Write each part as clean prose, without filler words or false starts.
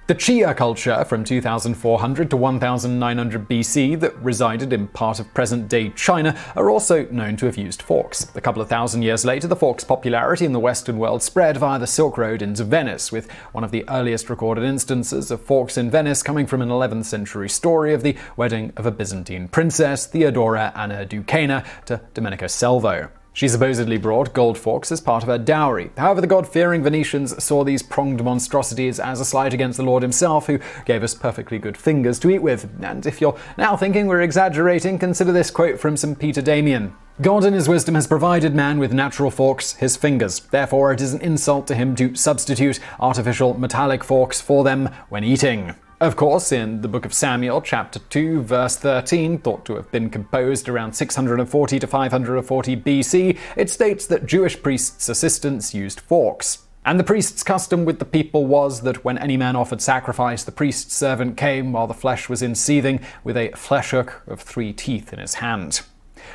The Chia culture from 2400 to 1900 BC that resided in part of present-day China are also known to have used forks. A couple of thousand years later, the fork's popularity in the Western world spread via the Silk Road into Venice, with one of the earliest recorded instances of forks in Venice coming from an 11th century story of the wedding of a Byzantine princess, Theodora Anna Ducana, to Domenico Selvo. She supposedly brought gold forks as part of her dowry. However, the God-fearing Venetians saw these pronged monstrosities as a slight against the Lord himself, who gave us perfectly good fingers to eat with. And if you're now thinking we're exaggerating, consider this quote from St. Peter Damian. God in his wisdom has provided man with natural forks, his fingers. Therefore, it is an insult to him to substitute artificial metallic forks for them when eating. Of course, in the book of Samuel, chapter 2, verse 13, thought to have been composed around 640 to 540 BC, it states that Jewish priests' assistants used forks. And the priest's custom with the people was that when any man offered sacrifice, the priest's servant came while the flesh was in seething with a flesh hook of 3 teeth in his hand.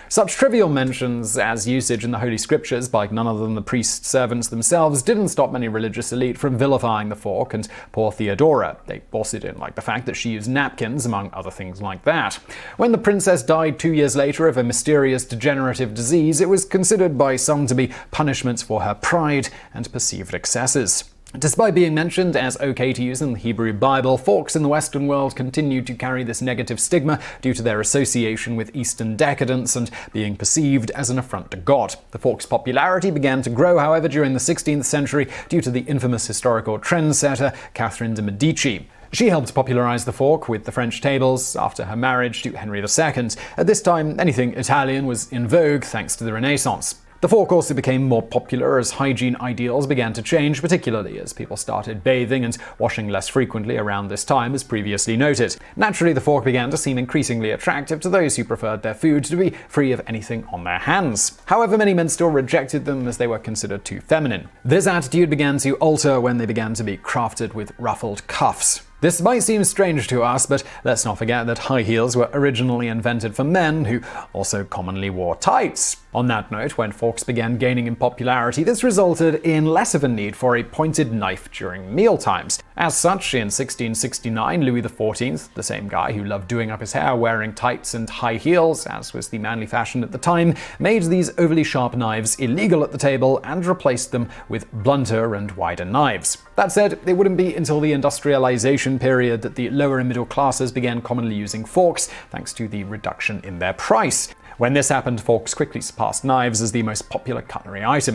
Such trivial mentions as usage in the Holy Scriptures by none other than the priest's servants themselves didn't stop many religious elite from vilifying the fork and poor Theodora. They also didn't like the fact that she used napkins, among other things like that. When the princess died 2 years later of a mysterious degenerative disease, it was considered by some to be punishment for her pride and perceived excesses. Despite being mentioned as okay to use in the Hebrew Bible, forks in the Western world continued to carry this negative stigma due to their association with Eastern decadence and being perceived as an affront to God. The fork's popularity began to grow, however, during the 16th century due to the infamous historical trendsetter Catherine de' Medici. She helped popularize the fork with the French tables after her marriage to Henry II. At this time, anything Italian was in vogue thanks to the Renaissance. The fork also became more popular as hygiene ideals began to change, particularly as people started bathing and washing less frequently around this time, as previously noted. Naturally, the fork began to seem increasingly attractive to those who preferred their food to be free of anything on their hands. However, many men still rejected them as they were considered too feminine. This attitude began to alter when they began to be crafted with ruffled cuffs. This might seem strange to us, but let's not forget that high heels were originally invented for men, who also commonly wore tights. On that note, when forks began gaining in popularity, this resulted in less of a need for a pointed knife during mealtimes. As such, in 1669, Louis XIV, the same guy who loved doing up his hair wearing tights and high heels, as was the manly fashion at the time, made these overly sharp knives illegal at the table and replaced them with blunter and wider knives. That said, it wouldn't be until the industrialization period that the lower and middle classes began commonly using forks, thanks to the reduction in their price. When this happened, forks quickly surpassed knives as the most popular cutlery item.